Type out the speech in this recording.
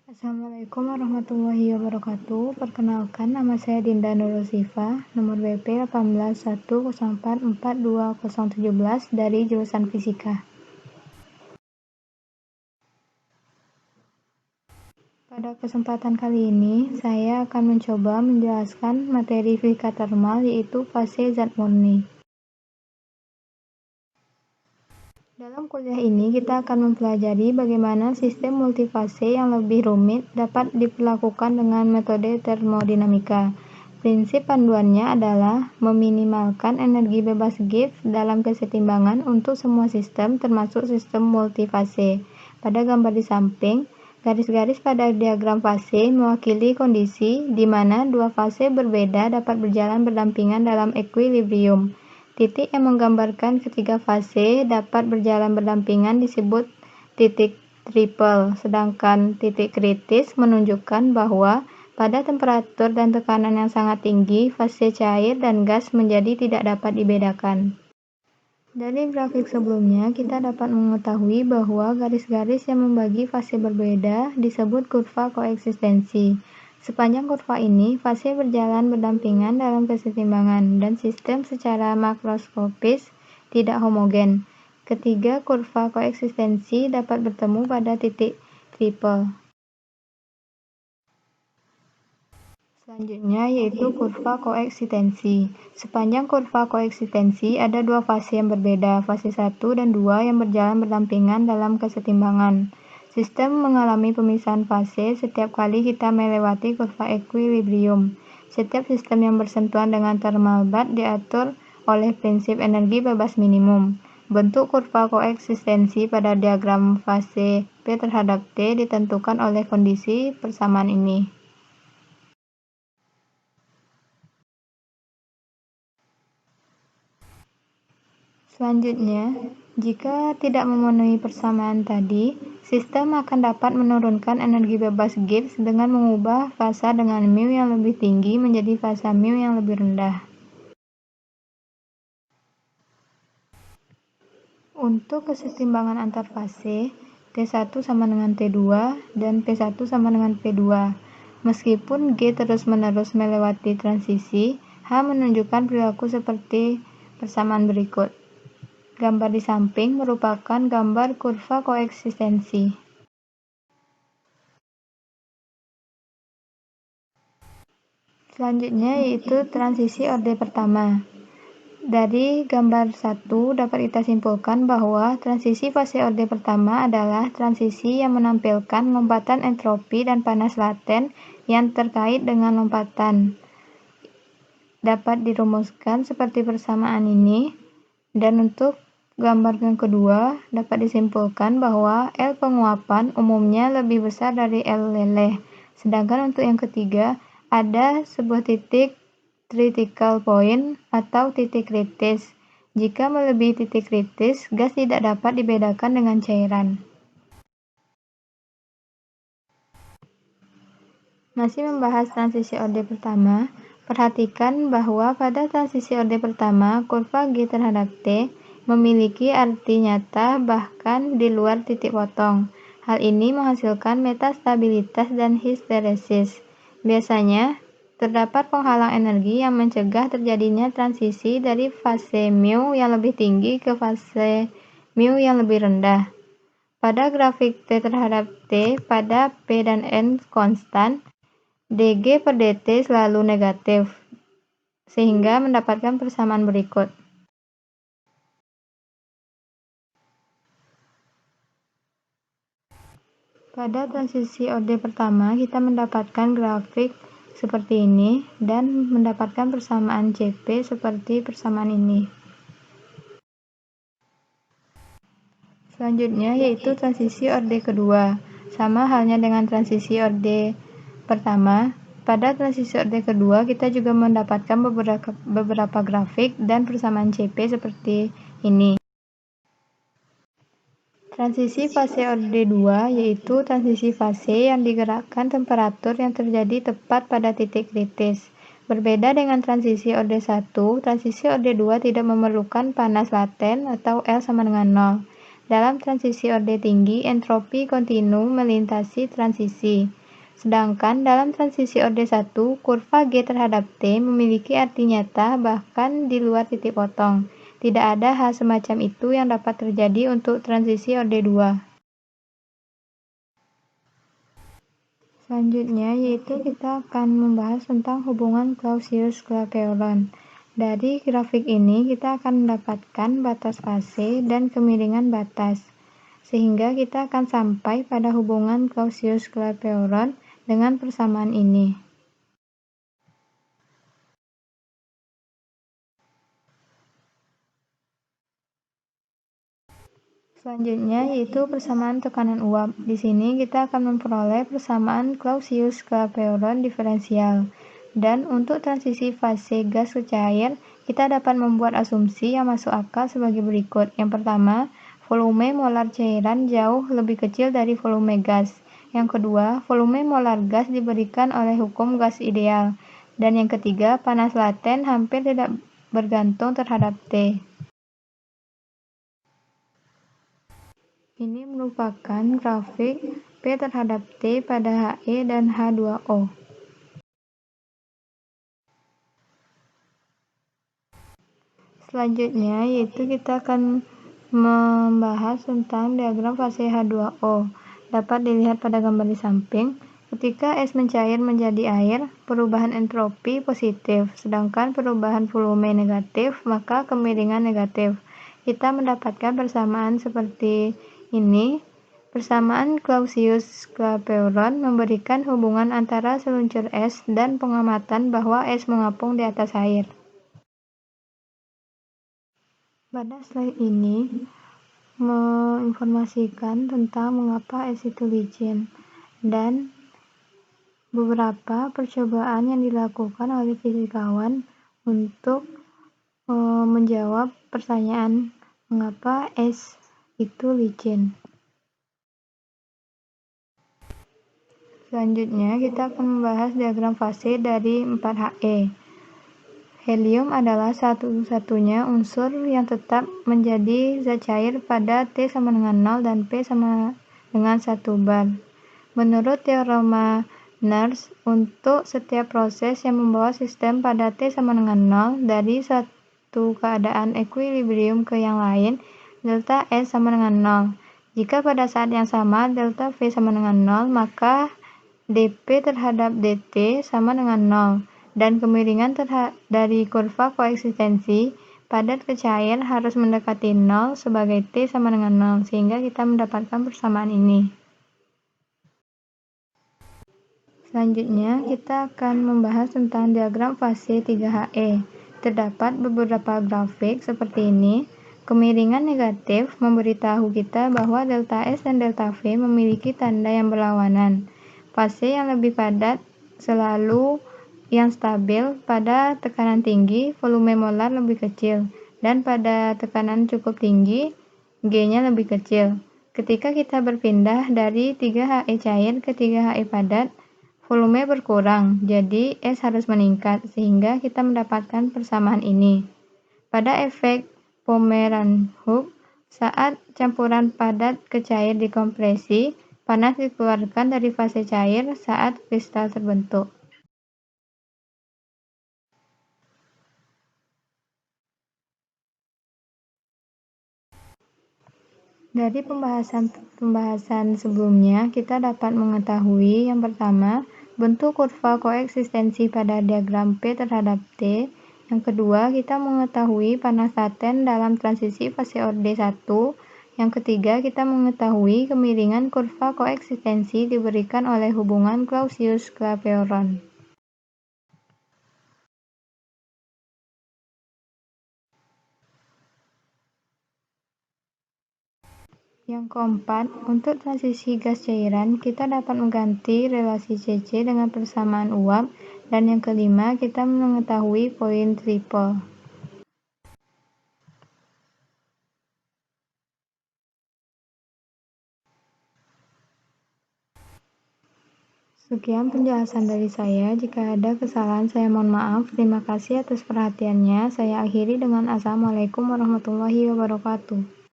Assalamualaikum warahmatullahi wabarakatuh. Perkenalkan, nama saya Dinda Nurul Sifa, nomor BP 18.104.42017 dari jurusan Fisika. Pada kesempatan kali ini, saya akan mencoba menjelaskan materi fisika termal, yaitu fase zat murni. Dalam kuliah ini, kita akan mempelajari bagaimana sistem multifase yang lebih rumit dapat diperlakukan dengan metode termodinamika. Prinsip panduannya adalah meminimalkan energi bebas Gibbs dalam kesetimbangan untuk semua sistem, termasuk sistem multifase. Pada gambar di samping, garis-garis pada diagram fase mewakili kondisi di mana dua fase berbeda dapat berjalan berdampingan dalam equilibrium. Titik yang menggambarkan ketiga fase dapat berjalan berdampingan disebut titik triple, sedangkan titik kritis menunjukkan bahwa pada temperatur dan tekanan yang sangat tinggi, fase cair dan gas menjadi tidak dapat dibedakan. Dari grafik sebelumnya, kita dapat mengetahui bahwa garis-garis yang membagi fase berbeda disebut kurva koeksistensi. Sepanjang kurva ini, fase berjalan berdampingan dalam kesetimbangan dan sistem secara makroskopis tidak homogen. Ketiga kurva koeksistensi dapat bertemu pada titik triple. Selanjutnya yaitu kurva koeksistensi. Sepanjang kurva koeksistensi ada dua fase yang berbeda, fase 1 dan 2 yang berjalan berdampingan dalam kesetimbangan. Sistem mengalami pemisahan fase setiap kali kita melewati kurva equilibrium. Setiap sistem yang bersentuhan dengan thermal bath diatur oleh prinsip energi bebas minimum. Bentuk kurva koeksistensi pada diagram fase P terhadap T ditentukan oleh kondisi persamaan ini. Selanjutnya, jika tidak memenuhi persamaan tadi, sistem akan dapat menurunkan energi bebas Gibbs dengan mengubah fasa dengan mu yang lebih tinggi menjadi fasa mu yang lebih rendah. Untuk kesetimbangan antar fase, T1 sama dengan T2 dan P1 sama dengan P2. Meskipun G terus-menerus melewati transisi, H menunjukkan perilaku seperti persamaan berikut. Gambar di samping merupakan gambar kurva koeksistensi. Selanjutnya yaitu transisi orde pertama. Dari gambar 1 dapat kita simpulkan bahwa transisi fase orde pertama adalah transisi yang menampilkan lompatan entropi dan panas laten yang terkait dengan lompatan. Dapat dirumuskan seperti persamaan ini, dan untuk gambar yang kedua dapat disimpulkan bahwa L penguapan umumnya lebih besar dari L leleh. Sedangkan untuk yang ketiga ada sebuah titik critical point atau titik kritis. Jika melebihi titik kritis, gas tidak dapat dibedakan dengan cairan. Masih membahas transisi orde pertama, perhatikan bahwa pada transisi orde pertama, kurva G terhadap T memiliki arti nyata bahkan di luar titik potong. Hal ini menghasilkan metastabilitas dan histeresis. Biasanya, terdapat penghalang energi yang mencegah terjadinya transisi dari fase mu yang lebih tinggi ke fase mu yang lebih rendah. Pada grafik T terhadap T pada P dan N konstan, dG per dt selalu negatif, sehingga mendapatkan persamaan berikut. Pada transisi orde pertama, kita mendapatkan grafik seperti ini dan mendapatkan persamaan Cp seperti persamaan ini. Selanjutnya yaitu transisi orde kedua. Sama halnya dengan transisi orde pertama, pada transisi orde kedua kita juga mendapatkan beberapa grafik dan persamaan Cp seperti ini. Transisi fase orde 2 yaitu transisi fase yang digerakkan temperatur yang terjadi tepat pada titik kritis. Berbeda dengan transisi orde 1, transisi orde 2 tidak memerlukan panas laten atau L sama dengan 0. Dalam transisi orde tinggi, entropi kontinu melintasi transisi. Sedangkan dalam transisi orde 1, kurva G terhadap T memiliki arti nyata bahkan di luar titik potong. Tidak ada hal semacam itu yang dapat terjadi untuk transisi orde 2. Selanjutnya yaitu kita akan membahas tentang hubungan Clausius-Clapeyron. Dari grafik ini kita akan mendapatkan batas fase dan kemiringan batas, sehingga kita akan sampai pada hubungan Clausius-Clapeyron dengan persamaan ini. Selanjutnya yaitu persamaan tekanan uap. Di sini kita akan memperoleh persamaan Clausius-Clapeyron diferensial. Dan untuk transisi fase gas ke cair, kita dapat membuat asumsi yang masuk akal sebagai berikut. Yang pertama, volume molar cairan jauh lebih kecil dari volume gas. Yang kedua, volume molar gas diberikan oleh hukum gas ideal. Dan yang ketiga, panas laten hampir tidak bergantung terhadap T. Ini merupakan grafik P terhadap T pada He dan H2O. Selanjutnya yaitu kita akan membahas tentang diagram fase H2O. Dapat dilihat pada gambar di samping. Ketika es mencair menjadi air, perubahan entropi positif, sedangkan perubahan volume negatif, maka kemiringan negatif. Kita mendapatkan persamaan seperti ini. Persamaan Clausius-Clapeyron memberikan hubungan antara seluncur es dan pengamatan bahwa es mengapung di atas air. Pada slide ini menginformasikan tentang mengapa es itu licin dan beberapa percobaan yang dilakukan oleh fisikawan untuk menjawab pertanyaan mengapa es itu licin. Selanjutnya kita akan membahas diagram fase dari 4He. Helium adalah satu-satunya unsur yang tetap menjadi zat cair pada T sama dengan 0 dan P sama dengan 1 bar. Menurut teorema Nernst, untuk setiap proses yang membawa sistem pada T sama dengan 0 dari satu keadaan ekuilibrium ke yang lain, delta S sama dengan 0. Jika pada saat yang sama delta V sama dengan 0, maka dP terhadap dt sama dengan 0. Dan kemiringan dari kurva koeksistensi padat ke cair harus mendekati 0 sebagai T sama dengan 0, sehingga kita mendapatkan persamaan ini. Selanjutnya, kita akan membahas tentang diagram fase 3He. Terdapat beberapa grafik seperti ini. Kemiringan negatif memberitahu kita bahwa delta S dan delta V memiliki tanda yang berlawanan. Fase yang lebih padat selalu yang stabil, pada tekanan tinggi, volume molar lebih kecil, dan pada tekanan cukup tinggi, G-nya lebih kecil. Ketika kita berpindah dari 3He cair ke 3He padat, volume berkurang, jadi S harus meningkat, sehingga kita mendapatkan persamaan ini. Pada efek Pomeranchuk, saat campuran padat ke cair dikompresi, panas dikeluarkan dari fase cair saat kristal terbentuk. Dari pembahasan sebelumnya, kita dapat mengetahui yang pertama, bentuk kurva koeksistensi pada diagram P terhadap T. Yang kedua, kita mengetahui panas laten dalam transisi fase orde 1. Yang ketiga, kita mengetahui kemiringan kurva koeksistensi diberikan oleh hubungan Clausius-Clapeyron. Yang keempat, untuk transisi gas cairan, kita dapat mengganti relasi CC dengan persamaan uap. Dan yang kelima, kita mengetahui poin triple. Sekian penjelasan dari saya. Jika ada kesalahan, saya mohon maaf. Terima kasih atas perhatiannya. Saya akhiri dengan Assalamualaikum warahmatullahi wabarakatuh.